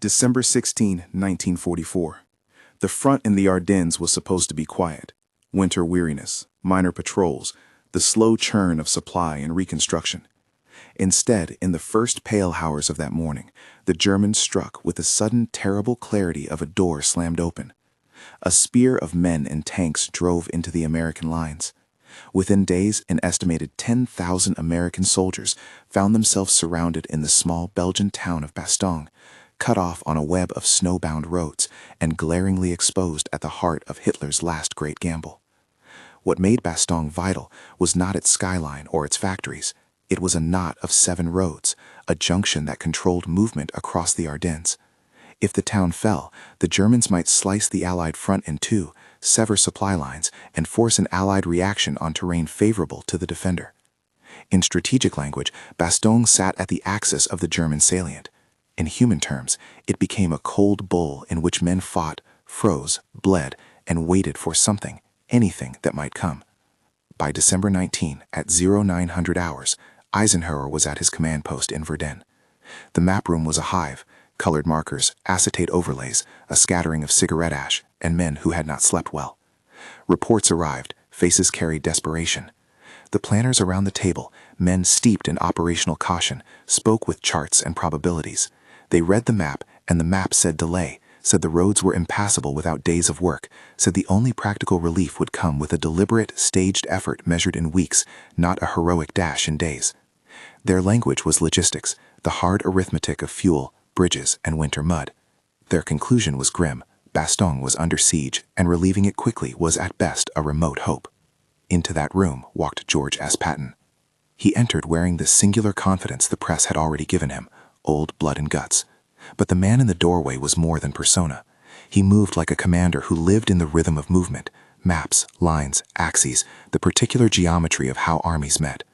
December 16, 1944. The front in the Ardennes was supposed to be quiet. Winter weariness, minor patrols, the slow churn of supply and reconstruction. Instead, in the first pale hours of that morning, the Germans struck with the sudden terrible clarity of a door slammed open. A spear of men and tanks drove into the American lines. Within days, an estimated 10,000 American soldiers found themselves surrounded in the small Belgian town of Bastogne, cut off on a web of snowbound roads and glaringly exposed at the heart of Hitler's last great gamble. What made Bastogne vital was not its skyline or its factories. It was a knot of 7 roads, a junction that controlled movement across the Ardennes. If the town fell, the Germans might slice the Allied front in two, sever supply lines, and force an Allied reaction on terrain favorable to the defender. In strategic language, Bastogne sat at the axis of the German salient. In human terms, it became a cold bowl in which men fought, froze, bled, and waited for something, anything that might come. By December 19, at 0900 hours, Eisenhower was at his command post in Verdun. The map room was a hive, colored markers, acetate overlays, a scattering of cigarette ash, and men who had not slept well. Reports arrived, faces carried desperation. The planners around the table, men steeped in operational caution, spoke with charts and probabilities. They read the map, and the map said delay, said the roads were impassable without days of work, said the only practical relief would come with a deliberate, staged effort measured in weeks, not a heroic dash in days. Their language was logistics, the hard arithmetic of fuel, bridges, and winter mud. Their conclusion was grim. Bastogne was under siege, and relieving it quickly was at best a remote hope. Into that room walked George S. Patton. He entered wearing the singular confidence the press had already given him, old blood and guts. But the man in the doorway was more than persona. He moved like a commander who lived in the rhythm of movement, maps, lines, axes, the particular geometry of how armies met.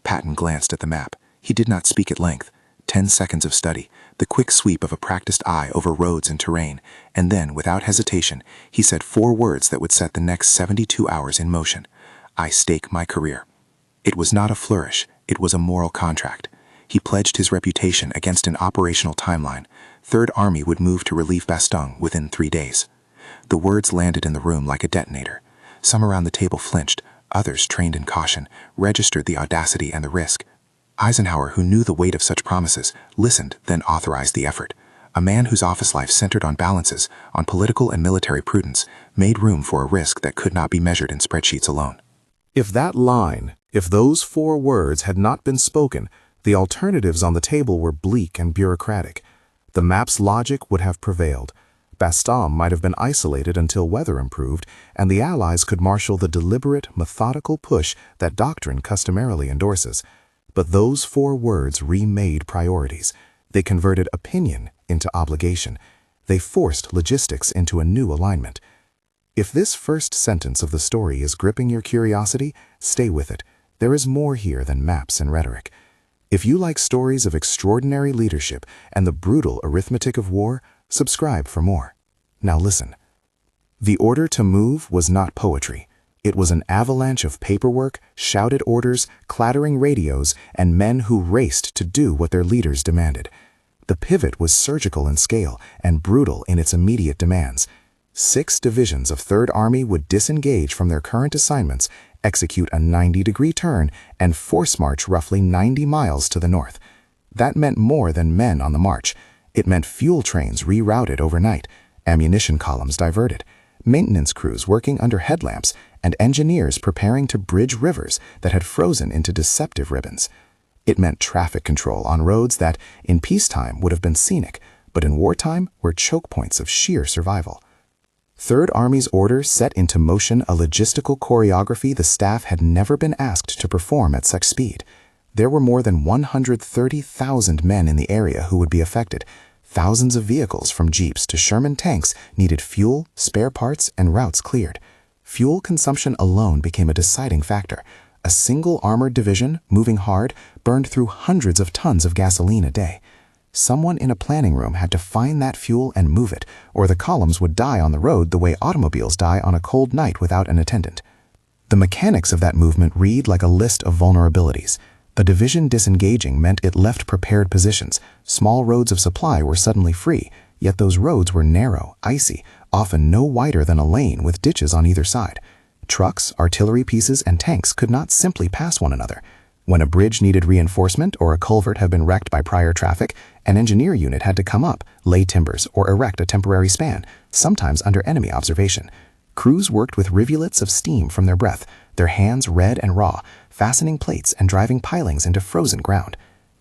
Patton glanced at the map. He did not speak at length. 10 seconds of study, the quick sweep of a practiced eye over roads and terrain, and then, without hesitation, he said 4 words that would set the next 72 hours in motion. I stake my career. It was not a flourish, it was a moral contract. He pledged his reputation against an operational timeline. Third Army would move to relieve Bastogne within 3 days. The words landed in the room like a detonator. Some around the table flinched, others, trained in caution, registered the audacity and the risk. Eisenhower, who knew the weight of such promises, listened, then authorized the effort. A man whose office life centered on balances, on political and military prudence, made room for a risk that could not be measured in spreadsheets alone. If those 4 words had not been spoken, the alternatives on the table were bleak and bureaucratic. The map's logic would have prevailed. Bastogne might have been isolated until weather improved, and the Allies could marshal the deliberate, methodical push that doctrine customarily endorses. But those 4 words remade priorities. They converted opinion into obligation. They forced logistics into a new alignment. If this first sentence of the story is gripping your curiosity, stay with it. There is more here than maps and rhetoric. If you like stories of extraordinary leadership and the brutal arithmetic of war, subscribe for more. Now listen. The order to move was not poetry. It was an avalanche of paperwork, shouted orders, clattering radios, and men who raced to do what their leaders demanded. The pivot was surgical in scale and brutal in its immediate demands. 6 divisions of Third Army would disengage from their current assignments, execute a 90-degree turn, and force march roughly 90 miles to the north. That meant more than men on the march. It meant fuel trains rerouted overnight, ammunition columns diverted, maintenance crews working under headlamps, and engineers preparing to bridge rivers that had frozen into deceptive ribbons. It meant traffic control on roads that, in peacetime, would have been scenic, but in wartime were choke points of sheer survival. Third Army's order set into motion a logistical choreography the staff had never been asked to perform at such speed. There were more than 130,000 men in the area who would be affected. Thousands of vehicles from jeeps to Sherman tanks needed fuel, spare parts, and routes cleared. Fuel consumption alone became a deciding factor. A single armored division, moving hard, burned through hundreds of tons of gasoline a day. Someone in a planning room had to find that fuel and move it, or the columns would die on the road the way automobiles die on a cold night without an attendant. The mechanics of that movement read like a list of vulnerabilities. A division disengaging meant it left prepared positions. Small roads of supply were suddenly free, yet those roads were narrow, icy, often no wider than a lane with ditches on either side. Trucks, artillery pieces, and tanks could not simply pass one another. When a bridge needed reinforcement or a culvert had been wrecked by prior traffic, an engineer unit had to come up, lay timbers, or erect a temporary span, sometimes under enemy observation. Crews worked with rivulets of steam from their breath, their hands red and raw, fastening plates and driving pilings into frozen ground.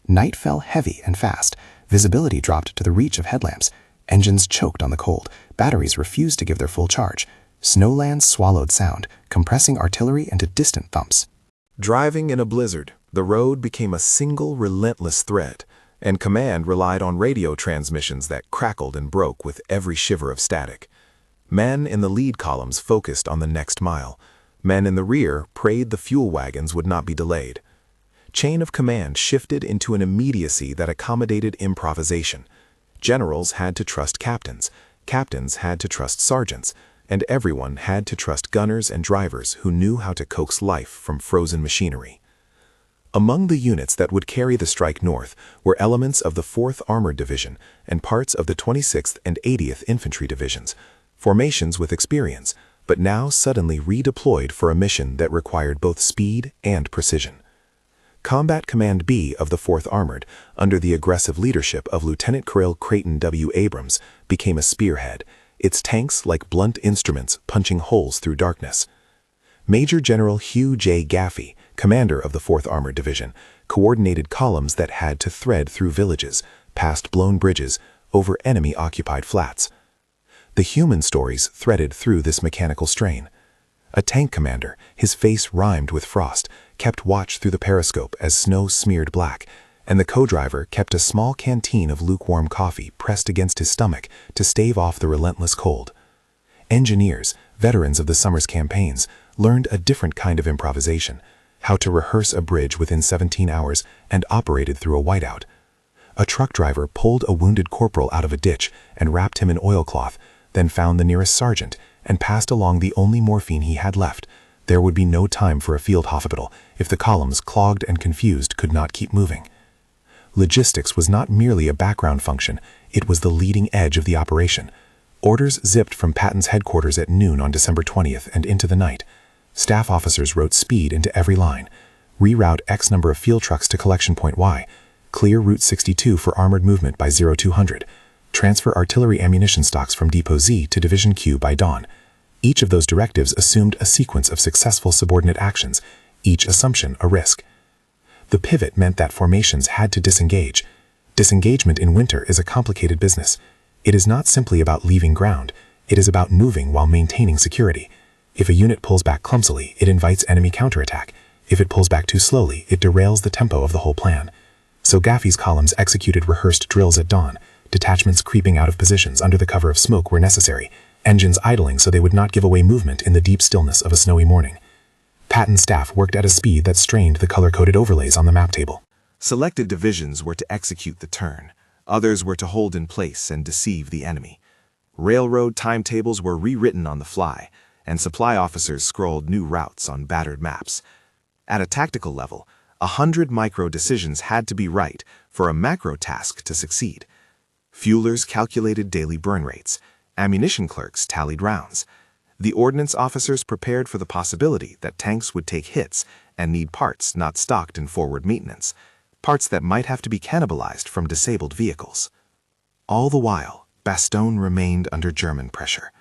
Night fell heavy and fast. Visibility dropped to the reach of headlamps. Engines choked on the cold. Batteries refused to give their full charge. Snowlands swallowed sound, compressing artillery into distant thumps. Driving in a blizzard, the road became a single relentless thread, and command relied on radio transmissions that crackled and broke with every shiver of static. Men in the lead columns focused on the next mile. Men in the rear prayed the fuel wagons would not be delayed. Chain of command shifted into an immediacy that accommodated improvisation. Generals had to trust captains, captains had to trust sergeants, and everyone had to trust gunners and drivers who knew how to coax life from frozen machinery. Among the units that would carry the strike north were elements of the 4th Armored Division and parts of the 26th and 80th Infantry Divisions, formations with experience, but now suddenly redeployed for a mission that required both speed and precision. Combat Command B of the 4th Armored, under the aggressive leadership of Lieutenant Colonel Creighton W. Abrams, became a spearhead, its tanks like blunt instruments punching holes through darkness. Major General Hugh J. Gaffey, commander of the 4th Armored Division, coordinated columns that had to thread through villages, past blown bridges, over enemy-occupied flats. The human stories threaded through this mechanical strain. A tank commander, his face rimed with frost, kept watch through the periscope as snow smeared black, and the co-driver kept a small canteen of lukewarm coffee pressed against his stomach to stave off the relentless cold. Engineers, veterans of the summer's campaigns, learned a different kind of improvisation, how to rehearse a bridge within 17 hours and operated through a whiteout. A truck driver pulled a wounded corporal out of a ditch and wrapped him in oilcloth, then found the nearest sergeant and passed along the only morphine he had left. There would be no time for a field hospital if the columns, clogged and confused, could not keep moving. Logistics was not merely a background function, it was the leading edge of the operation. Orders zipped from Patton's headquarters at noon on December 20th and into the night. Staff officers wrote speed into every line. Reroute X number of field trucks to collection point Y. Clear Route 62 for armored movement by 0200. Transfer artillery ammunition stocks from Depot Z to Division Q by dawn. Each of those directives assumed a sequence of successful subordinate actions, each assumption a risk. The pivot meant that formations had to disengage. Disengagement in winter is a complicated business. It is not simply about leaving ground, it is about moving while maintaining security. If a unit pulls back clumsily, it invites enemy counterattack. If it pulls back too slowly, it derails the tempo of the whole plan. So Gaffey's columns executed rehearsed drills at dawn, detachments creeping out of positions under the cover of smoke where necessary, engines idling so they would not give away movement in the deep stillness of a snowy morning. Patton's staff worked at a speed that strained the color-coded overlays on the map table. Selected divisions were to execute the turn. Others were to hold in place and deceive the enemy. Railroad timetables were rewritten on the fly, and supply officers scrolled new routes on battered maps. At a tactical level, 100 micro-decisions had to be right for a macro task to succeed. Fuelers calculated daily burn rates. Ammunition clerks tallied rounds. The ordnance officers prepared for the possibility that tanks would take hits and need parts not stocked in forward maintenance, parts that might have to be cannibalized from disabled vehicles. All the while, Bastogne remained under German pressure.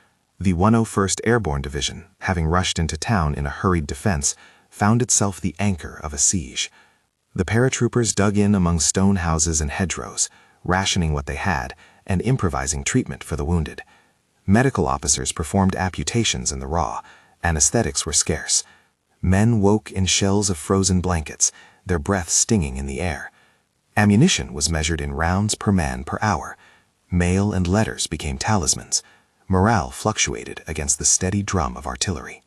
The 101st Airborne Division, having rushed into town in a hurried defense, found itself the anchor of a siege. The paratroopers dug in among stone houses and hedgerows, rationing what they had and improvising treatment for the wounded. Medical officers performed amputations in the raw. Anesthetics were scarce. Men woke in shells of frozen blankets, their breath stinging in the air. Ammunition was measured in rounds per man per hour. Mail and letters became talismans. Morale fluctuated against the steady drum of artillery.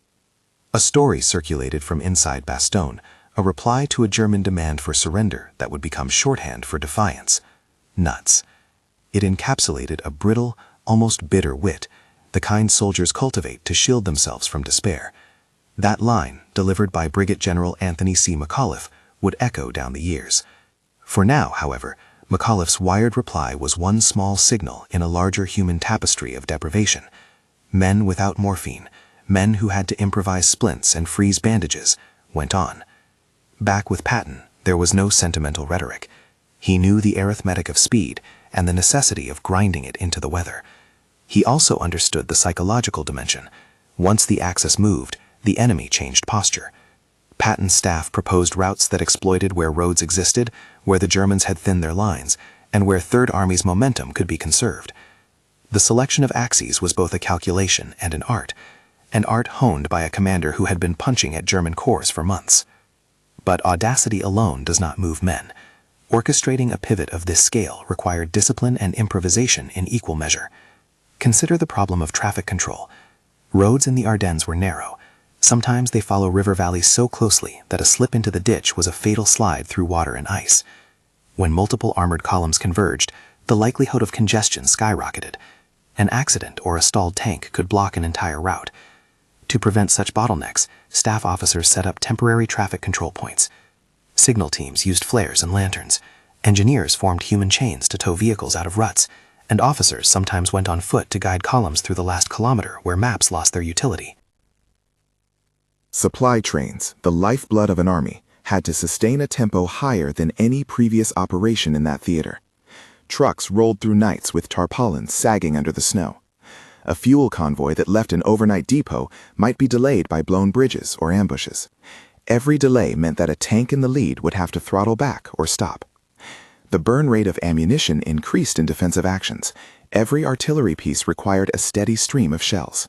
A story circulated from inside Bastogne, a reply to a German demand for surrender that would become shorthand for defiance. Nuts. It encapsulated a brittle, almost bitter wit, the kind soldiers cultivate to shield themselves from despair. That line, delivered by Brigadier General Anthony C. McAuliffe, would echo down the years. For now, however, McAuliffe's wired reply was one small signal in a larger human tapestry of deprivation. Men without morphine, men who had to improvise splints and freeze bandages, went on. Back with Patton, there was no sentimental rhetoric. He knew the arithmetic of speed and the necessity of grinding it into the weather. He also understood the psychological dimension. Once the axis moved, the enemy changed posture. Patton's staff proposed routes that exploited where roads existed, where the Germans had thinned their lines, and where Third Army's momentum could be conserved. The selection of axes was both a calculation and an art honed by a commander who had been punching at German corps for months. But audacity alone does not move men. Orchestrating a pivot of this scale required discipline and improvisation in equal measure. Consider the problem of traffic control. Roads in the Ardennes were narrow. Sometimes they follow river valleys so closely that a slip into the ditch was a fatal slide through water and ice. When multiple armored columns converged, the likelihood of congestion skyrocketed. An accident or a stalled tank could block an entire route. To prevent such bottlenecks, staff officers set up temporary traffic control points. Signal teams used flares and lanterns. Engineers formed human chains to tow vehicles out of ruts, and officers sometimes went on foot to guide columns through the last kilometer where maps lost their utility. Supply trains, the lifeblood of an army, had to sustain a tempo higher than any previous operation in that theater. Trucks rolled through nights with tarpaulins sagging under the snow. A fuel convoy that left an overnight depot might be delayed by blown bridges or ambushes. Every delay meant that a tank in the lead would have to throttle back or stop. The burn rate of ammunition increased in defensive actions. Every artillery piece required a steady stream of shells.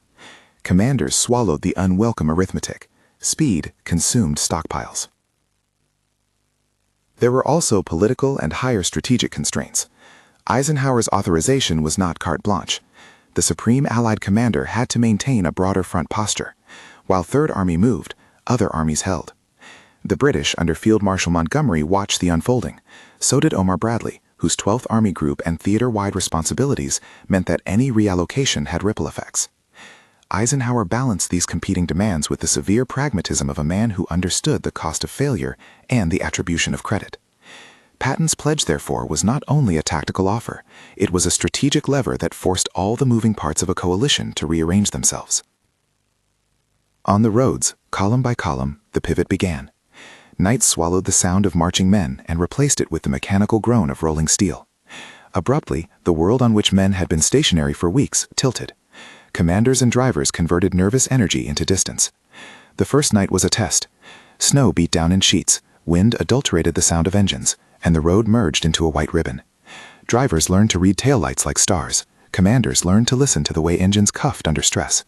Commanders swallowed the unwelcome arithmetic. Speed consumed stockpiles. There were also political and higher strategic constraints. Eisenhower's authorization was not carte blanche. The Supreme Allied commander had to maintain a broader front posture. While Third Army moved, other armies held. The British under Field Marshal Montgomery watched the unfolding. So did Omar Bradley, whose 12th Army Group and theater-wide responsibilities meant that any reallocation had ripple effects. Eisenhower balanced these competing demands with the severe pragmatism of a man who understood the cost of failure and the attribution of credit. Patton's pledge, therefore, was not only a tactical offer, it was a strategic lever that forced all the moving parts of a coalition to rearrange themselves. On the roads, column by column, the pivot began. Night swallowed the sound of marching men and replaced it with the mechanical groan of rolling steel. Abruptly, the world on which men had been stationary for weeks tilted. Commanders and drivers converted nervous energy into distance. The first night was a test. Snow beat down in sheets, wind adulterated the sound of engines, and the road merged into a white ribbon. Drivers learned to read taillights like stars. Commanders learned to listen to the way engines cuffed under stress.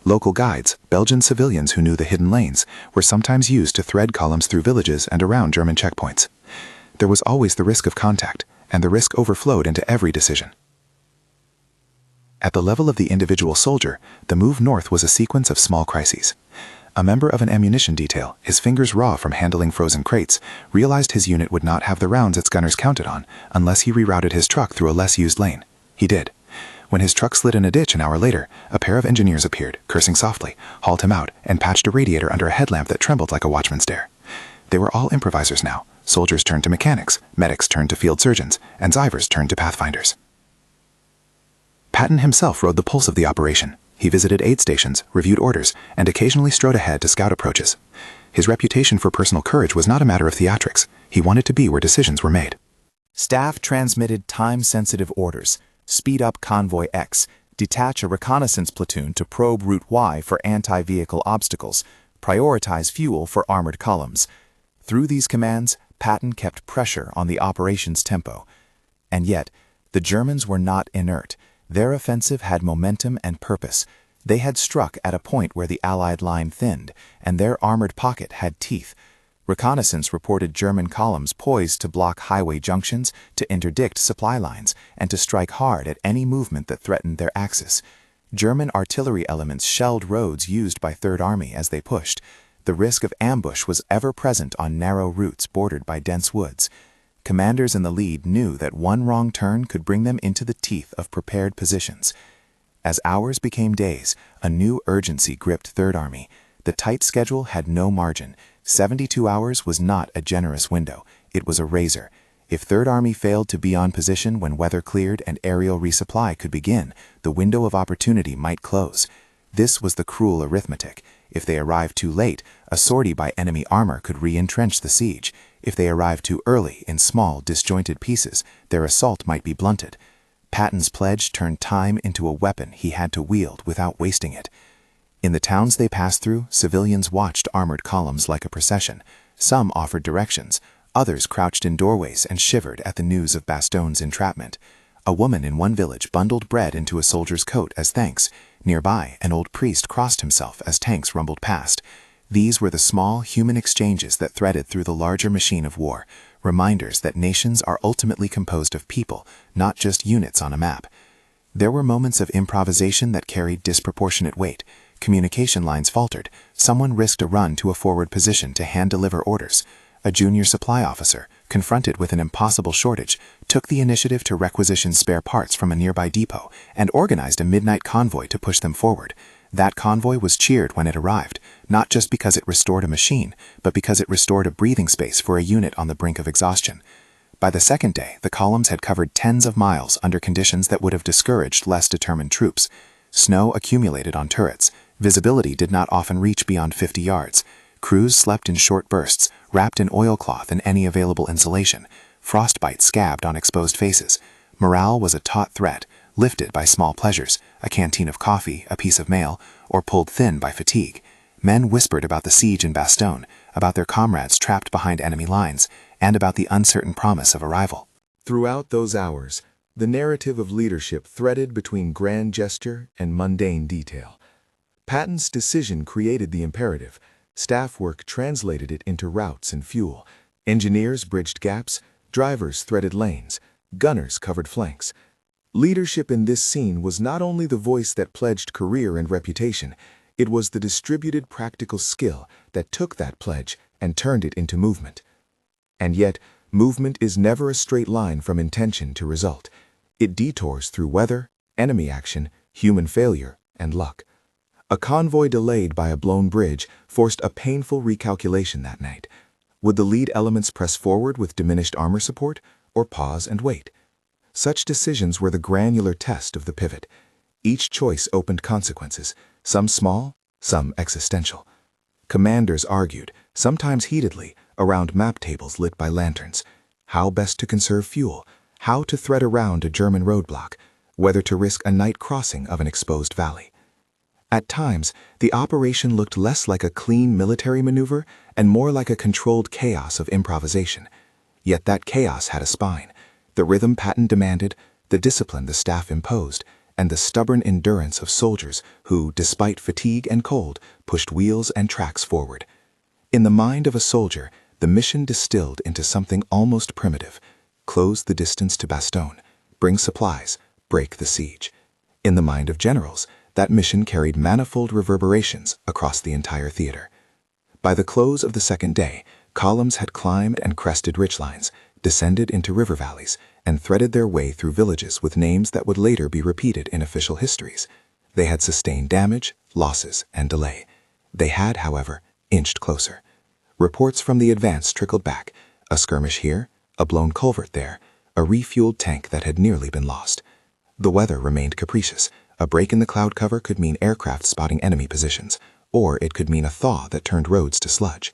Local guides, Belgian civilians who knew the hidden lanes, were sometimes used to thread columns through villages and around German checkpoints. There was always the risk of contact, and the risk overflowed into every decision. At the level of the individual soldier, the move north was a sequence of small crises. A member of an ammunition detail, his fingers raw from handling frozen crates, realized his unit would not have the rounds its gunners counted on unless he rerouted his truck through a less used lane. He did. When his truck slid in a ditch an hour later, a pair of engineers appeared, cursing softly, hauled him out, and patched a radiator under a headlamp that trembled like a watchman's dare. They were all improvisers now. Soldiers turned to mechanics, medics turned to field surgeons, and divers turned to pathfinders. Patton himself rode the pulse of the operation. He visited aid stations, reviewed orders, and occasionally strode ahead to scout approaches. His reputation for personal courage was not a matter of theatrics. He wanted to be where decisions were made. Staff transmitted time-sensitive orders. Speed up Convoy X, detach a reconnaissance platoon to probe Route Y for anti-vehicle obstacles, prioritize fuel for armored columns. Through these commands, Patton kept pressure on the operation's tempo. And yet, the Germans were not inert. Their offensive had momentum and purpose. They had struck at a point where the Allied line thinned, and their armored pocket had teeth. Reconnaissance reported German columns poised to block highway junctions, to interdict supply lines, and to strike hard at any movement that threatened their axis. German artillery elements shelled roads used by Third Army as they pushed. The risk of ambush was ever present on narrow routes bordered by dense woods. Commanders in the lead knew that one wrong turn could bring them into the teeth of prepared positions. As hours became days, a new urgency gripped Third Army. The tight schedule had no margin. 72 hours was not a generous window. It was a razor. If Third Army failed to be on position when weather cleared and aerial resupply could begin, the window of opportunity might close. This was the cruel arithmetic. If they arrived too late, a sortie by enemy armor could re-entrench the siege. If they arrived too early, in small, disjointed pieces, their assault might be blunted. Patton's pledge turned time into a weapon he had to wield without wasting it. In the towns they passed through, civilians watched armored columns like a procession. Some offered directions. Others crouched in doorways and shivered at the news of Bastogne's entrapment. A woman in one village bundled bread into a soldier's coat as thanks. Nearby, an old priest crossed himself as tanks rumbled past. These were the small, human exchanges that threaded through the larger machine of war, reminders that nations are ultimately composed of people, not just units on a map. There were moments of improvisation that carried disproportionate weight. Communication lines faltered. Someone risked a run to a forward position to hand-deliver orders. A junior supply officer, confronted with an impossible shortage, took the initiative to requisition spare parts from a nearby depot and organized a midnight convoy to push them forward. That convoy was cheered when it arrived, not just because it restored a machine, but because it restored a breathing space for a unit on the brink of exhaustion. By the second day, the columns had covered tens of miles under conditions that would have discouraged less determined troops. Snow accumulated on turrets. Visibility did not often reach beyond 50 yards. Crews slept in short bursts, wrapped in oilcloth and any available insulation. Frostbite scabbed on exposed faces. Morale was a taut threat, lifted by small pleasures, a canteen of coffee, a piece of mail, or pulled thin by fatigue. Men whispered about the siege in Bastogne, about their comrades trapped behind enemy lines, and about the uncertain promise of arrival. Throughout those hours, the narrative of leadership threaded between grand gesture and mundane detail. Patton's decision created the imperative. Staff work translated it into routes and fuel. Engineers bridged gaps, drivers threaded lanes, gunners covered flanks. Leadership in this scene was not only the voice that pledged career and reputation, it was the distributed practical skill that took that pledge and turned it into movement. And yet, movement is never a straight line from intention to result. It detours through weather, enemy action, human failure, and luck. A convoy delayed by a blown bridge forced a painful recalculation that night. Would the lead elements press forward with diminished armor support, or pause and wait? Such decisions were the granular test of the pivot. Each choice opened consequences, some small, some existential. Commanders argued, sometimes heatedly, around map tables lit by lanterns. How best to conserve fuel, how to thread around a German roadblock, whether to risk a night crossing of an exposed valley. At times, the operation looked less like a clean military maneuver and more like a controlled chaos of improvisation. Yet that chaos had a spine. The rhythm Patton demanded, the discipline the staff imposed, and the stubborn endurance of soldiers who, despite fatigue and cold, pushed wheels and tracks forward. In the mind of a soldier, the mission distilled into something almost primitive. Close the distance to Bastogne, bring supplies, break the siege. In the mind of generals, that mission carried manifold reverberations across the entire theater. By the close of the second day, columns had climbed and crested ridgelines, descended into river valleys, and threaded their way through villages with names that would later be repeated in official histories. They had sustained damage, losses, and delay. They had, however, inched closer. Reports from the advance trickled back, a skirmish here, a blown culvert there, a refueled tank that had nearly been lost. The weather remained capricious. A break in the cloud cover could mean aircraft spotting enemy positions, or it could mean a thaw that turned roads to sludge.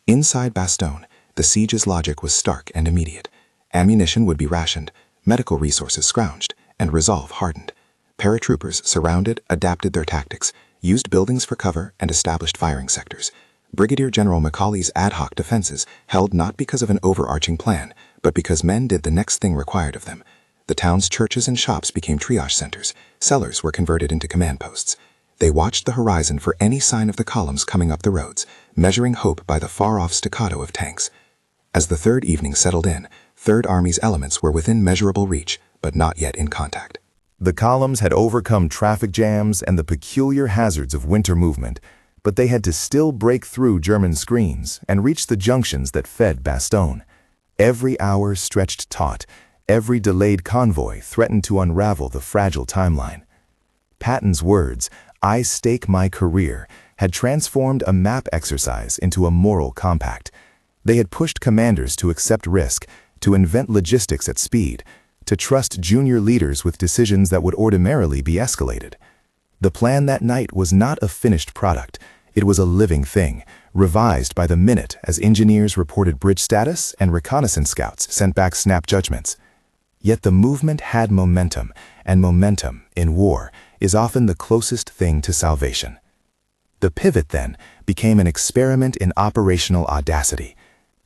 Inside Bastogne, the siege's logic was stark and immediate. Ammunition would be rationed, medical resources scrounged, and resolve hardened. Paratroopers surrounded, adapted their tactics, used buildings for cover, and established firing sectors. Brigadier General Macaulay's ad hoc defenses held not because of an overarching plan, but because men did the next thing required of them. The town's churches and shops became triage centers. Cellars were converted into command posts. They watched the horizon for any sign of the columns coming up the roads, measuring hope by the far-off staccato of tanks. As the third evening settled in, Third Army's elements were within measurable reach, but not yet in contact. The columns had overcome traffic jams and the peculiar hazards of winter movement, but they had to still break through German screens and reach the junctions that fed Bastogne. Every hour stretched taut. Every delayed convoy threatened to unravel the fragile timeline. Patton's words, "I stake my career," had transformed a map exercise into a moral compact. They had pushed commanders to accept risk, to invent logistics at speed, to trust junior leaders with decisions that would ordinarily be escalated. The plan that night was not a finished product. It was a living thing, revised by the minute as engineers reported bridge status and reconnaissance scouts sent back snap judgments. Yet the movement had momentum, and momentum, in war, is often the closest thing to salvation. The pivot, then, became an experiment in operational audacity.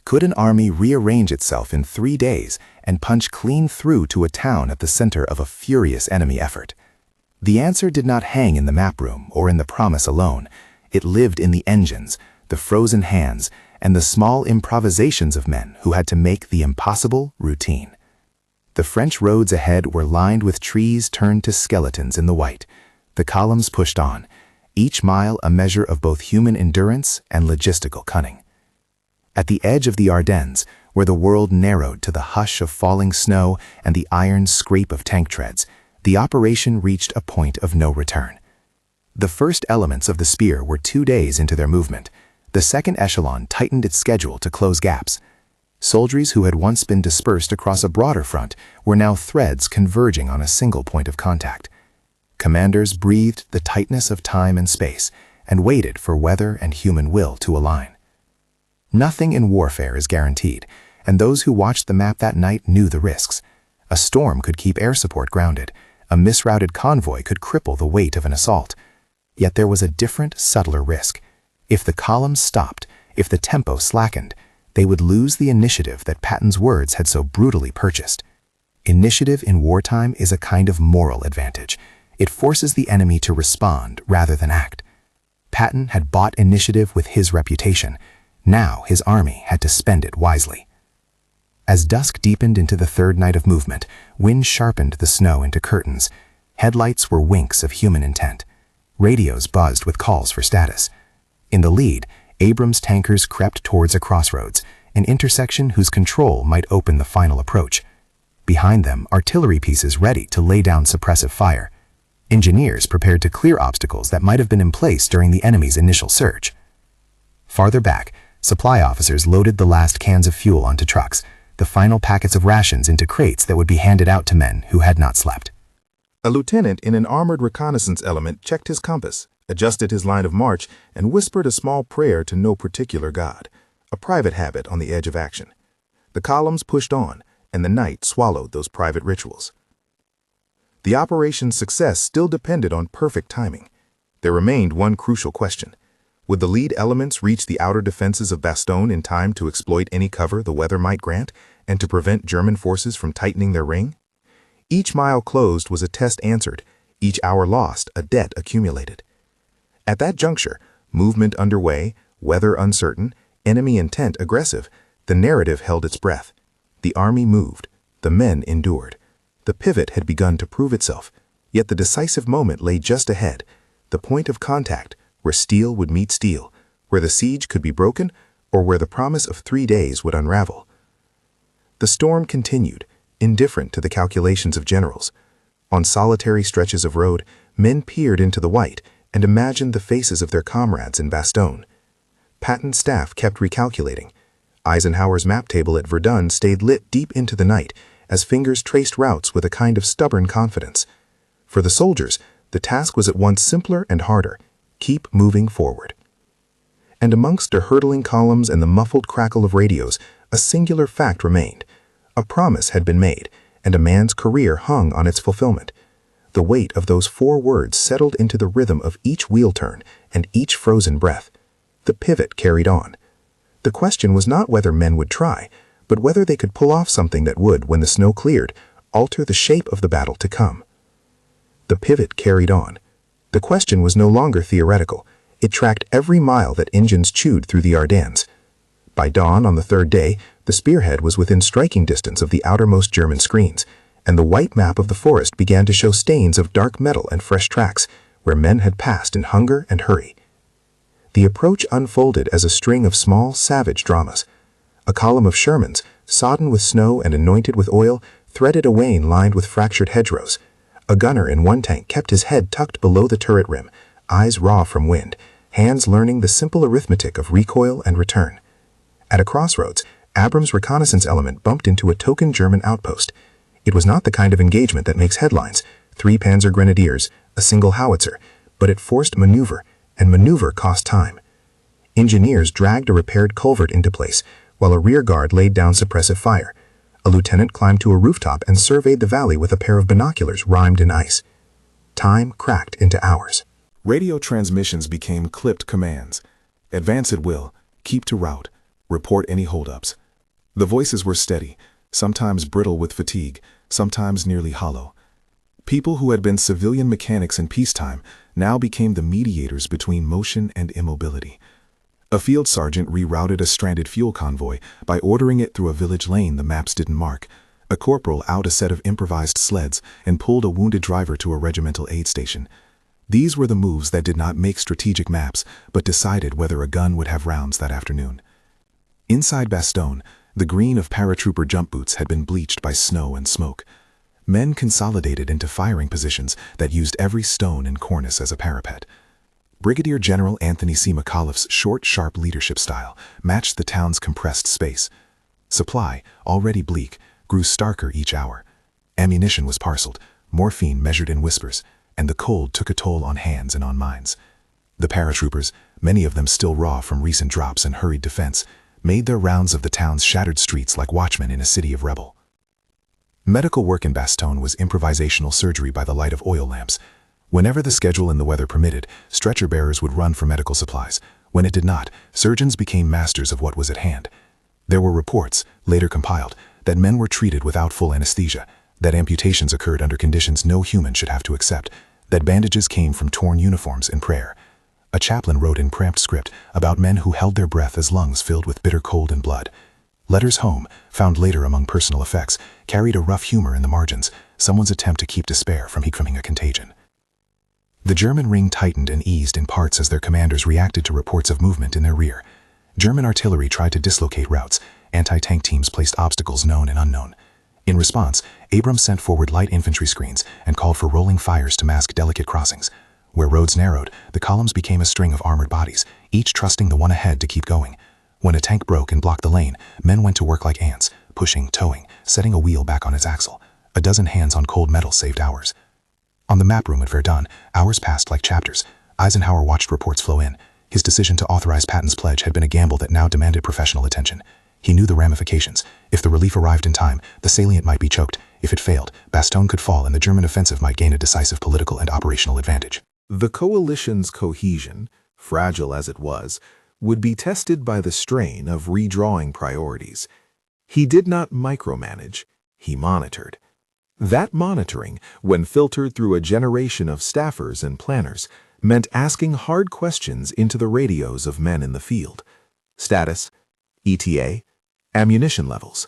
Could an army rearrange itself in 3 days and punch clean through to a town at the center of a furious enemy effort? The answer did not hang in the map room or in the promise alone. It lived in the engines, the frozen hands, and the small improvisations of men who had to make the impossible routine. The French roads ahead were lined with trees turned to skeletons in the white. The columns pushed on, each mile a measure of both human endurance and logistical cunning. At the edge of the Ardennes, where the world narrowed to the hush of falling snow and the iron scrape of tank treads, the operation reached a point of no return. The first elements of the spear were 2 days into their movement. The second echelon tightened its schedule to close gaps. Soldiers who had once been dispersed across a broader front were now threads converging on a single point of contact. Commanders breathed the tightness of time and space and waited for weather and human will to align. Nothing in warfare is guaranteed, and those who watched the map that night knew the risks. A storm could keep air support grounded. A misrouted convoy could cripple the weight of an assault. Yet there was a different, subtler risk. If the columns stopped, if the tempo slackened, they would lose the initiative that Patton's words had so brutally purchased. Initiative in wartime is a kind of moral advantage. It forces the enemy to respond rather than act. Patton had bought initiative with his reputation. Now his army had to spend it wisely. As dusk deepened into the third night of movement, wind sharpened the snow into curtains. Headlights were winks of human intent. Radios buzzed with calls for status. In the lead, Abrams tankers crept towards a crossroads, an intersection whose control might open the final approach. Behind them, artillery pieces ready to lay down suppressive fire. Engineers prepared to clear obstacles that might have been in place during the enemy's initial surge. Farther back, supply officers loaded the last cans of fuel onto trucks, the final packets of rations into crates that would be handed out to men who had not slept. A lieutenant in an armored reconnaissance element checked his compass, adjusted his line of march, and whispered a small prayer to no particular god, a private habit on the edge of action. The columns pushed on, and the night swallowed those private rituals. The operation's success still depended on perfect timing. There remained one crucial question. Would the lead elements reach the outer defenses of Bastogne in time to exploit any cover the weather might grant and to prevent German forces from tightening their ring? Each mile closed was a test answered, each hour lost a debt accumulated. At that juncture, movement underway, weather uncertain, enemy intent aggressive, the narrative held its breath. The army moved, the men endured. The pivot had begun to prove itself, yet the decisive moment lay just ahead, the point of contact, where steel would meet steel, where the siege could be broken, or where the promise of 3 days would unravel. The storm continued, indifferent to the calculations of generals. On solitary stretches of road, men peered into the white and imagined the faces of their comrades in Bastogne. Patton's staff kept recalculating. Eisenhower's map table at Verdun stayed lit deep into the night as fingers traced routes with a kind of stubborn confidence. For the soldiers, the task was at once simpler and harder. Keep moving forward. And amongst the hurtling columns and the muffled crackle of radios, a singular fact remained. A promise had been made, and a man's career hung on its fulfillment. The weight of those 4 words settled into the rhythm of each wheel turn and each frozen breath. The pivot carried on. The question was not whether men would try, but whether they could pull off something that would, when the snow cleared, alter the shape of the battle to come. The pivot carried on. The question was no longer theoretical. It tracked every mile that engines chewed through the Ardennes. By dawn on the 3rd day, the spearhead was within striking distance of the outermost German screens, and the white map of the forest began to show stains of dark metal and fresh tracks, where men had passed in hunger and hurry. The approach unfolded as a string of small, savage dramas. A column of Shermans, sodden with snow and anointed with oil, threaded a wain lined with fractured hedgerows. A gunner in one tank kept his head tucked below the turret rim, eyes raw from wind, hands learning the simple arithmetic of recoil and return. At a crossroads, Abram's reconnaissance element bumped into a token German outpost. It was not the kind of engagement that makes headlines, 3 Panzer Grenadiers, a single howitzer, but it forced maneuver, and maneuver cost time. Engineers dragged a repaired culvert into place, while a rear guard laid down suppressive fire. A lieutenant climbed to a rooftop and surveyed the valley with a pair of binoculars rimed in ice. Time cracked into hours. Radio transmissions became clipped commands. Advance at will, keep to route, report any holdups. The voices were steady, sometimes brittle with fatigue, sometimes nearly hollow. People who had been civilian mechanics in peacetime now became the mediators between motion and immobility. A field sergeant rerouted a stranded fuel convoy by ordering it through a village lane the maps didn't mark. A corporal out a set of improvised sleds and pulled a wounded driver to a regimental aid station. These were the moves that did not make strategic maps, but decided whether a gun would have rounds that afternoon. Inside Bastogne, the green of paratrooper jump boots had been bleached by snow and smoke. Men consolidated into firing positions that used every stone and cornice as a parapet. Brigadier General Anthony C. McAuliffe's short, sharp leadership style matched the town's compressed space. Supply, already bleak, grew starker each hour. Ammunition was parceled, morphine measured in whispers, and the cold took a toll on hands and on minds. The paratroopers, many of them still raw from recent drops and hurried defense, made their rounds of the town's shattered streets like watchmen in a city of rebel. Medical work in Bastogne was improvisational surgery by the light of oil lamps. Whenever the schedule and the weather permitted, stretcher bearers would run for medical supplies. When it did not, surgeons became masters of what was at hand. There were reports, later compiled, that men were treated without full anesthesia, that amputations occurred under conditions no human should have to accept, that bandages came from torn uniforms in prayer. A chaplain wrote in cramped script about men who held their breath as lungs filled with bitter cold and blood. Letters home, found later among personal effects, carried a rough humor in the margins, someone's attempt to keep despair from becoming a contagion. The German ring tightened and eased in parts as their commanders reacted to reports of movement in their rear. German artillery tried to dislocate routes. Anti-tank teams placed obstacles known and unknown. In response, Abrams sent forward light infantry screens and called for rolling fires to mask delicate crossings. Where roads narrowed, the columns became a string of armored bodies, each trusting the one ahead to keep going. When a tank broke and blocked the lane, men went to work like ants, pushing, towing, setting a wheel back on its axle. A dozen hands on cold metal saved hours. On the map room at Verdun, hours passed like chapters. Eisenhower watched reports flow in. His decision to authorize Patton's pledge had been a gamble that now demanded professional attention. He knew the ramifications. If the relief arrived in time, the salient might be choked. If it failed, Bastogne could fall and the German offensive might gain a decisive political and operational advantage. The coalition's cohesion, fragile as it was, would be tested by the strain of redrawing priorities. He did not micromanage, he monitored. That monitoring, when filtered through a generation of staffers and planners, meant asking hard questions into the radios of men in the field. Status, ETA, ammunition levels.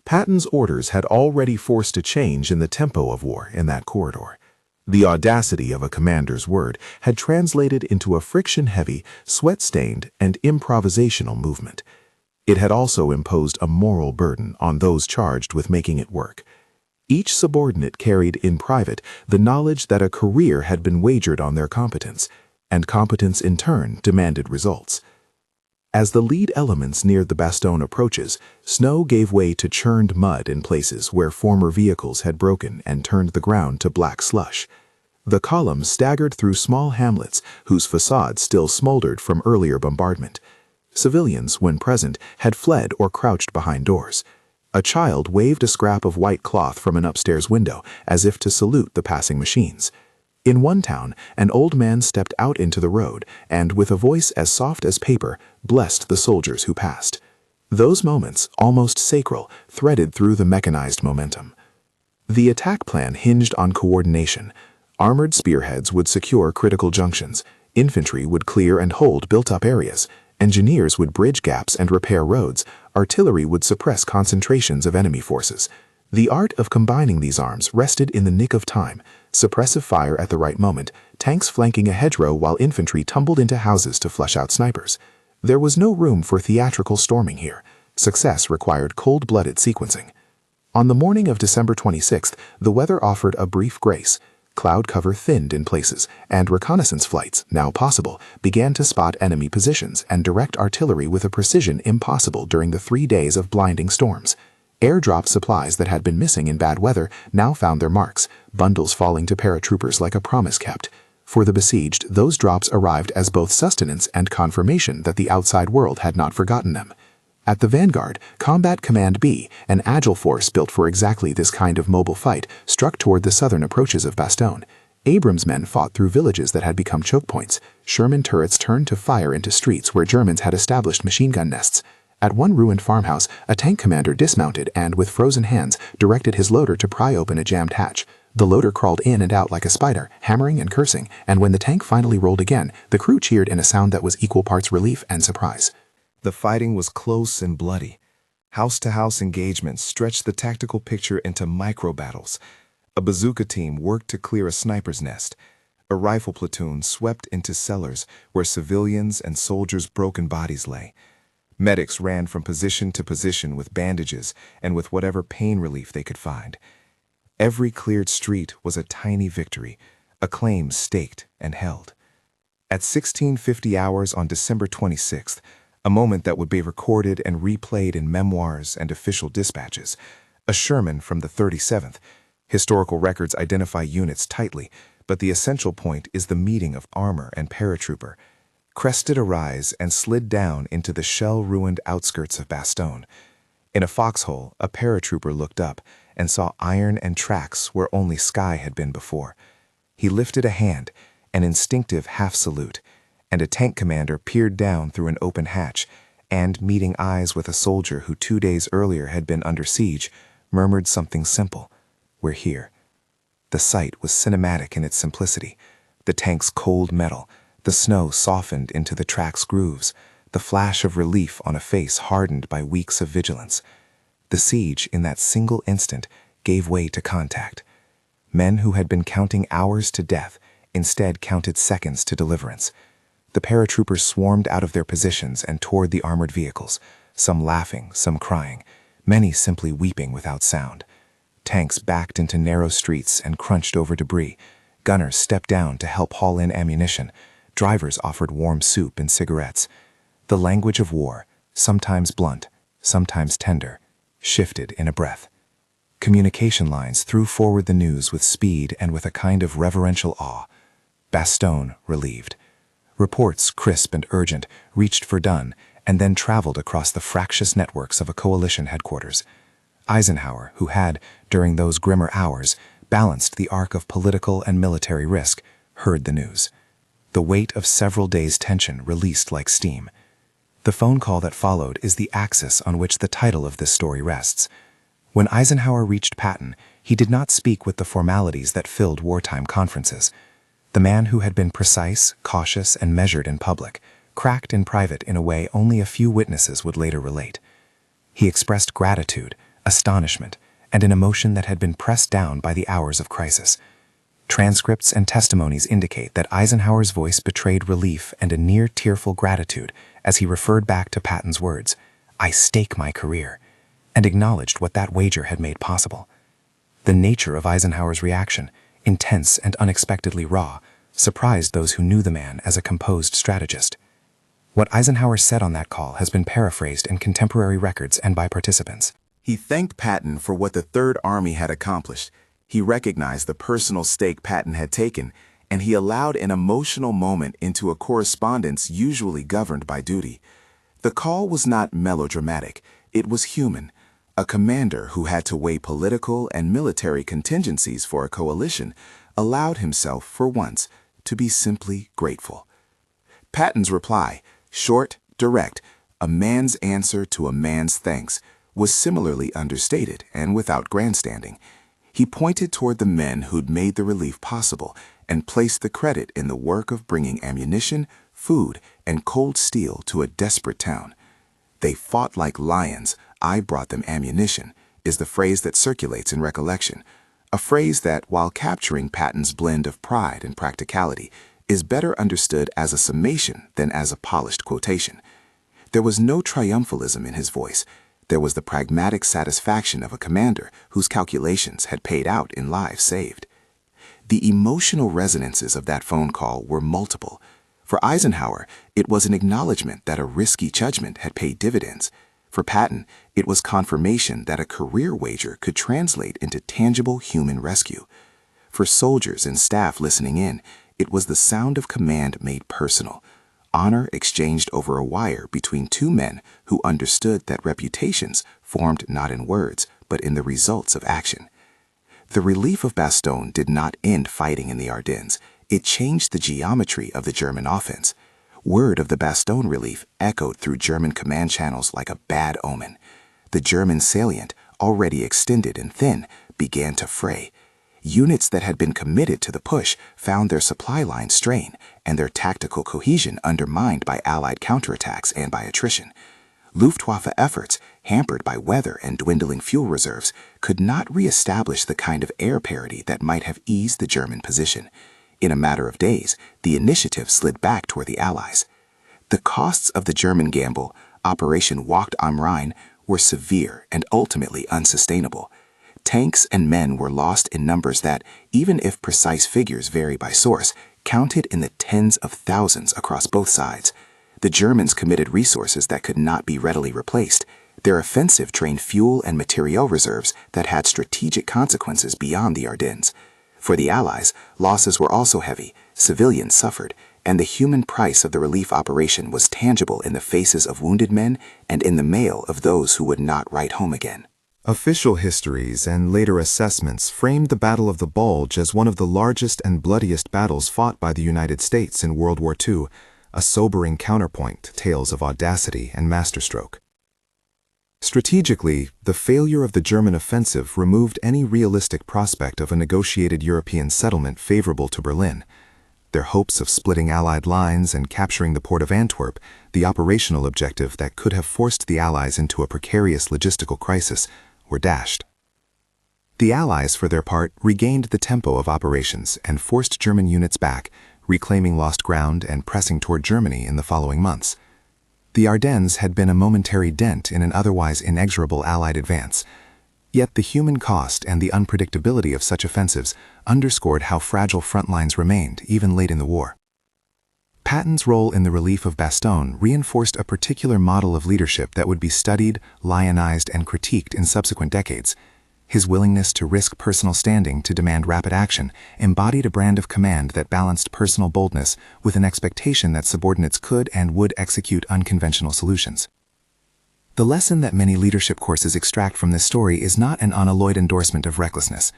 Patton's orders had already forced a change in the tempo of war in that corridor. The audacity of a commander's word had translated into a friction-heavy, sweat-stained, and improvisational movement. It had also imposed a moral burden on those charged with making it work. Each subordinate carried in private the knowledge that a career had been wagered on their competence, and competence in turn demanded results. As the lead elements neared the Bastogne approaches, snow gave way to churned mud in places where former vehicles had broken and turned the ground to black slush. The column staggered through small hamlets whose facades still smoldered from earlier bombardment. Civilians, when present, had fled or crouched behind doors. A child waved a scrap of white cloth from an upstairs window as if to salute the passing machines. In one town, an old man stepped out into the road and, with a voice as soft as paper, blessed the soldiers who passed. Those moments, almost sacral, threaded through the mechanized momentum. The attack plan hinged on coordination. Armored spearheads would secure critical junctions. Infantry would clear and hold built-up areas. Engineers would bridge gaps and repair roads. Artillery would suppress concentrations of enemy forces. The art of combining these arms rested in the nick of time, suppressive fire at the right moment, tanks flanking a hedgerow while infantry tumbled into houses to flush out snipers. There was no room for theatrical storming here. Success required cold-blooded sequencing. On the morning of December 26th, the weather offered a brief grace. Cloud cover thinned in places, and reconnaissance flights, now possible, began to spot enemy positions and direct artillery with a precision impossible during the 3 days of blinding storms. Airdrop supplies that had been missing in bad weather now found their marks, bundles falling to paratroopers like a promise kept. For the besieged, those drops arrived as both sustenance and confirmation that the outside world had not forgotten them. At the vanguard, Combat Command B, an agile force built for exactly this kind of mobile fight, struck toward the southern approaches of Bastogne. Abrams' men fought through villages that had become choke points. Sherman turrets turned to fire into streets where Germans had established machine gun nests. At one ruined farmhouse, a tank commander dismounted and, with frozen hands, directed his loader to pry open a jammed hatch. The loader crawled in and out like a spider, hammering and cursing, and when the tank finally rolled again, the crew cheered in a sound that was equal parts relief and surprise. The fighting was close and bloody. House-to-house engagements stretched the tactical picture into micro-battles. A bazooka team worked to clear a sniper's nest. A rifle platoon swept into cellars where civilians and soldiers' broken bodies lay. Medics ran from position to position with bandages and with whatever pain relief they could find. Every cleared street was a tiny victory, a claim staked and held. At 1650 hours on December 26th, a moment that would be recorded and replayed in memoirs and official dispatches, a Sherman from the 37th. Historical records identify units tightly, but the essential point is the meeting of armor and paratrooper. Crested a rise and slid down into the shell-ruined outskirts of Bastogne. In a foxhole, a paratrooper looked up and saw iron and tracks where only sky had been before. He lifted a hand, an instinctive half-salute, and a tank commander peered down through an open hatch and, meeting eyes with a soldier who 2 days earlier had been under siege, murmured something simple: "We're here." The sight was cinematic in its simplicity. The tank's cold metal, the snow softened into the track's grooves, the flash of relief on a face hardened by weeks of vigilance. The siege, in that single instant, gave way to contact. Men who had been counting hours to death instead counted seconds to deliverance. The paratroopers swarmed out of their positions and toward the armored vehicles, some laughing, some crying, many simply weeping without sound. Tanks backed into narrow streets and crunched over debris. Gunners stepped down to help haul in ammunition. Drivers offered warm soup and cigarettes. The language of war, sometimes blunt, sometimes tender, shifted in a breath. Communication lines threw forward the news with speed and with a kind of reverential awe. Bastogne relieved. Reports, crisp and urgent, reached Verdun and then traveled across the fractious networks of a coalition headquarters. Eisenhower, who had, during those grimmer hours, balanced the arc of political and military risk, heard the news. The weight of several days' tension released like steam. The phone call that followed is the axis on which the title of this story rests. When Eisenhower reached Patton, he did not speak with the formalities that filled wartime conferences. The man who had been precise, cautious, and measured in public, cracked in private in a way only a few witnesses would later relate. He expressed gratitude, astonishment, and an emotion that had been pressed down by the hours of crisis. Transcripts and testimonies indicate that Eisenhower's voice betrayed relief and a near-tearful gratitude as he referred back to Patton's words, "I stake my career," and acknowledged what that wager had made possible. The nature of Eisenhower's reaction, intense and unexpectedly raw, surprised those who knew the man as a composed strategist. What Eisenhower said on that call has been paraphrased in contemporary records and by participants. He thanked Patton for what the Third Army had accomplished. He recognized the personal stake Patton had taken, and he allowed an emotional moment into a correspondence usually governed by duty. The call was not melodramatic, it was human. A commander who had to weigh political and military contingencies for a coalition allowed himself, for once, to be simply grateful. Patton's reply, short, direct, a man's answer to a man's thanks, was similarly understated and without grandstanding. He pointed toward the men who'd made the relief possible and placed the credit in the work of bringing ammunition, food, and cold steel to a desperate town. "They fought like lions, I brought them ammunition," is the phrase that circulates in recollection, a phrase that, while capturing Patton's blend of pride and practicality, is better understood as a summation than as a polished quotation. There was no triumphalism in his voice. There was the pragmatic satisfaction of a commander whose calculations had paid out in lives saved. The emotional resonances of that phone call were multiple. For Eisenhower, it was an acknowledgement that a risky judgment had paid dividends. For Patton, it was confirmation that a career wager could translate into tangible human rescue. For soldiers and staff listening in, it was the sound of command made personal, honor exchanged over a wire between two men who understood that reputations formed not in words, but in the results of action. The relief of Bastogne did not end fighting in the Ardennes. It changed the geometry of the German offense. Word of the Bastogne relief echoed through German command channels like a bad omen. The German salient, already extended and thin, began to fray. Units that had been committed to the push found their supply line strained and their tactical cohesion undermined by Allied counterattacks and by attrition. Luftwaffe efforts, hampered by weather and dwindling fuel reserves, could not re-establish the kind of air parity that might have eased the German position. In a matter of days, the initiative slid back toward the Allies. The costs of the German gamble, Operation Wacht am Rhein, were severe and ultimately unsustainable. Tanks and men were lost in numbers that, even if precise figures vary by source, counted in the tens of thousands across both sides. The Germans committed resources that could not be readily replaced. Their offensive drained fuel and materiel reserves that had strategic consequences beyond the Ardennes. For the Allies, losses were also heavy, civilians suffered, and the human price of the relief operation was tangible in the faces of wounded men and in the mail of those who would not write home again. Official histories and later assessments framed the Battle of the Bulge as one of the largest and bloodiest battles fought by the United States in World War II, a sobering counterpoint to tales of audacity and masterstroke. Strategically, the failure of the German offensive removed any realistic prospect of a negotiated European settlement favorable to Berlin. Their hopes of splitting Allied lines and capturing the port of Antwerp, the operational objective that could have forced the Allies into a precarious logistical crisis, were dashed. The Allies, for their part, regained the tempo of operations and forced German units back, reclaiming lost ground and pressing toward Germany in the following months. The Ardennes had been a momentary dent in an otherwise inexorable Allied advance. Yet the human cost and the unpredictability of such offensives underscored how fragile front lines remained, even late in the war. Patton's role in the relief of Bastogne reinforced a particular model of leadership that would be studied, lionized, and critiqued in subsequent decades. His willingness to risk personal standing to demand rapid action embodied a brand of command that balanced personal boldness with an expectation that subordinates could and would execute unconventional solutions. The lesson that many leadership courses extract from this story is not an unalloyed endorsement of recklessness.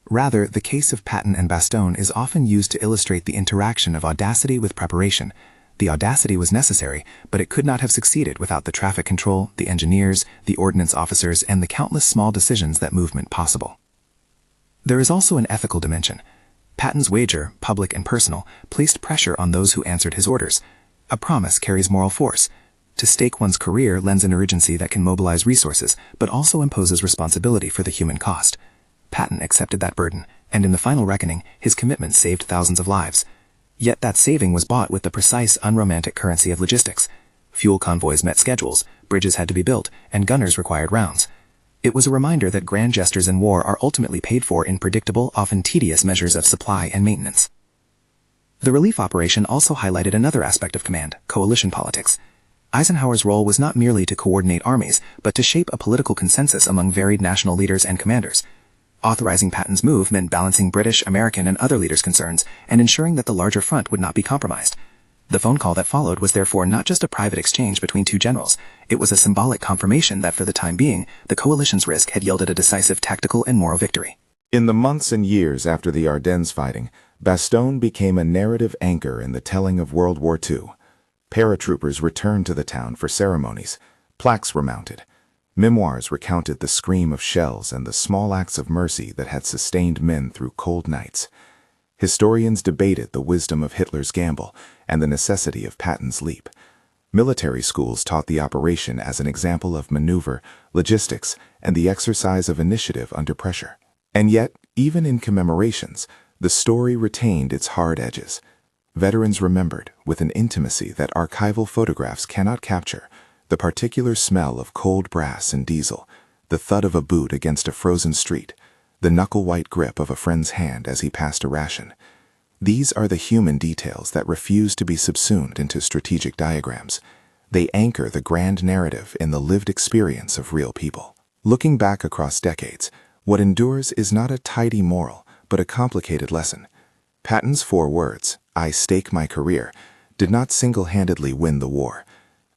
Rather, the case of Patton and Bastogne is often used to illustrate the interaction of audacity with preparation. The audacity was necessary, but it could not have succeeded without the traffic control, the engineers, the ordnance officers, and the countless small decisions that movement possible. There is also an ethical dimension. Patton's wager, public and personal, placed pressure on those who answered his orders. A promise carries moral force. To stake one's career lends an urgency that can mobilize resources, but also imposes responsibility for the human cost. Patton accepted that burden, and in the final reckoning, his commitment saved thousands of lives. Yet that saving was bought with the precise, unromantic currency of logistics. Fuel convoys met schedules, bridges had to be built, and gunners required rounds. It was a reminder that grand gestures in war are ultimately paid for in predictable, often tedious measures of supply and maintenance. The relief operation also highlighted another aspect of command, coalition politics. Eisenhower's role was not merely to coordinate armies, but to shape a political consensus among varied national leaders and commanders. Authorizing Patton's move meant balancing British, American, and other leaders' concerns and ensuring that the larger front would not be compromised. The phone call that followed was therefore not just a private exchange between two generals. It was a symbolic confirmation that for the time being, the coalition's risk had yielded a decisive tactical and moral victory. In the months and years after the Ardennes fighting, Bastogne became a narrative anchor in the telling of World War II. Paratroopers returned to the town for ceremonies. Plaques were mounted. Memoirs recounted the scream of shells and the small acts of mercy that had sustained men through cold nights. Historians debated the wisdom of Hitler's gamble and the necessity of Patton's leap. Military schools taught the operation as an example of maneuver, logistics, and the exercise of initiative under pressure. And yet, even in commemorations, the story retained its hard edges. Veterans remembered, with an intimacy that archival photographs cannot capture, the particular smell of cold brass and diesel, the thud of a boot against a frozen street, the knuckle-white grip of a friend's hand as he passed a ration. These are the human details that refuse to be subsumed into strategic diagrams. They anchor the grand narrative in the lived experience of real people. Looking back across decades, what endures is not a tidy moral, but a complicated lesson. Patton's 4 words, "I stake my career," did not single-handedly win the war.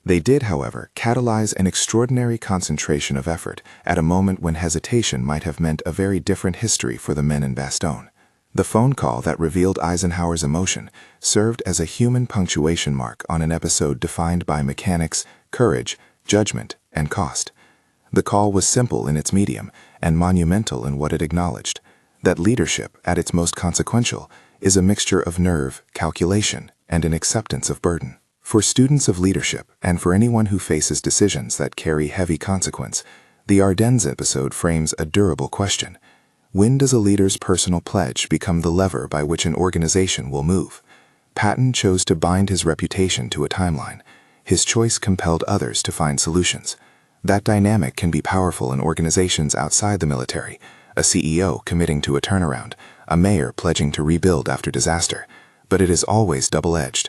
They did, however, catalyze an extraordinary concentration of effort at a moment when hesitation might have meant a very different history for the men in Bastogne. The phone call that revealed Eisenhower's emotion served as a human punctuation mark on an episode defined by mechanics, courage, judgment, and cost. The call was simple in its medium and monumental in what it acknowledged: that leadership, at its most consequential, is a mixture of nerve, calculation, and an acceptance of burden. For students of leadership, and for anyone who faces decisions that carry heavy consequence, the Ardennes episode frames a durable question. When does a leader's personal pledge become the lever by which an organization will move? Patton chose to bind his reputation to a timeline. His choice compelled others to find solutions. That dynamic can be powerful in organizations outside the military: a CEO committing to a turnaround, a mayor pledging to rebuild after disaster. But it is always double-edged.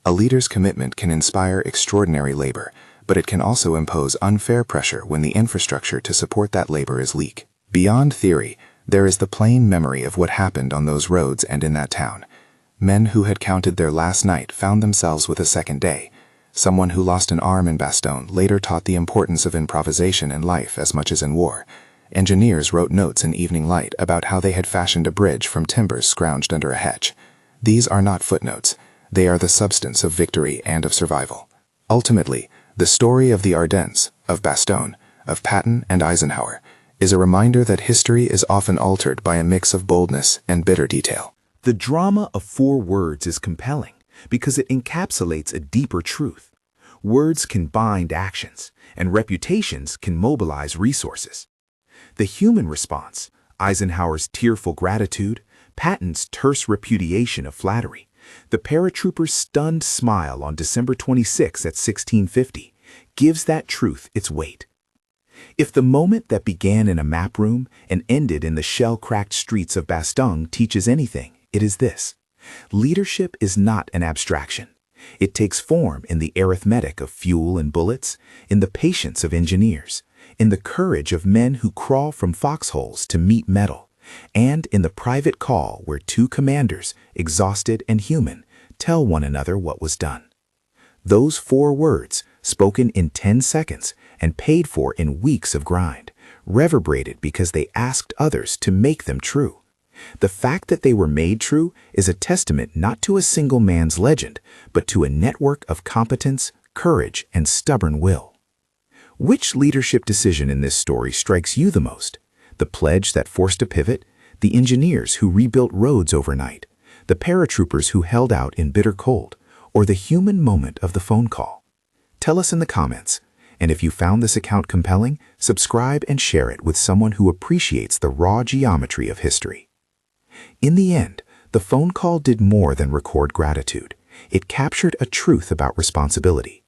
A leader's commitment can inspire extraordinary labor, but it can also impose unfair pressure when the infrastructure to support that labor is weak. Beyond theory, there is the plain memory of what happened on those roads and in that town. Men who had counted their last night found themselves with a second day. Someone who lost an arm in Bastogne later taught the importance of improvisation in life as much as in war. Engineers wrote notes in evening light about how they had fashioned a bridge from timbers scrounged under a hedge. These are not footnotes. They are the substance of victory and of survival. Ultimately, the story of the Ardennes, of Bastogne, of Patton and Eisenhower, is a reminder that history is often altered by a mix of boldness and bitter detail. The drama of 4 words is compelling because it encapsulates a deeper truth. Words can bind actions, and reputations can mobilize resources. The human response, Eisenhower's tearful gratitude, Patton's terse repudiation of flattery, the paratrooper's stunned smile on December 26 at 1650, gives that truth its weight. If the moment that began in a map room and ended in the shell-cracked streets of Bastogne teaches anything, it is this: leadership is not an abstraction. It takes form in the arithmetic of fuel and bullets, in the patience of engineers, in the courage of men who crawl from foxholes to meet metal, and in the private call where 2 commanders, exhausted and human, tell one another what was done. Those 4 words, spoken in 10 seconds and paid for in weeks of grind, reverberated because they asked others to make them true. The fact that they were made true is a testament not to a single man's legend, but to a network of competence, courage, and stubborn will. Which leadership decision in this story strikes you the most? The pledge that forced a pivot, the engineers who rebuilt roads overnight, the paratroopers who held out in bitter cold, or the human moment of the phone call? Tell us in the comments. And if you found this account compelling, subscribe and share it with someone who appreciates the raw geometry of history. In the end, the phone call did more than record gratitude. It captured a truth about responsibility.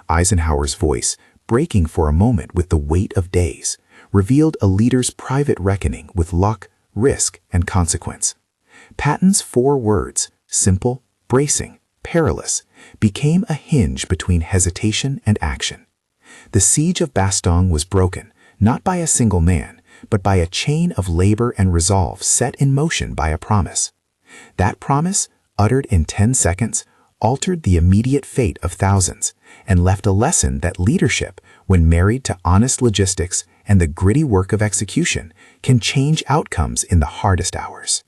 Eisenhower's voice, breaking for a moment with the weight of days, revealed a leader's private reckoning with luck, risk, and consequence. Patton's 4 words, simple, bracing, perilous, became a hinge between hesitation and action. The siege of Bastogne was broken, not by a single man, but by a chain of labor and resolve set in motion by a promise. That promise, uttered in 10 seconds, altered the immediate fate of thousands and left a lesson that leadership, when married to honest logistics and the gritty work of execution, can change outcomes in the hardest hours.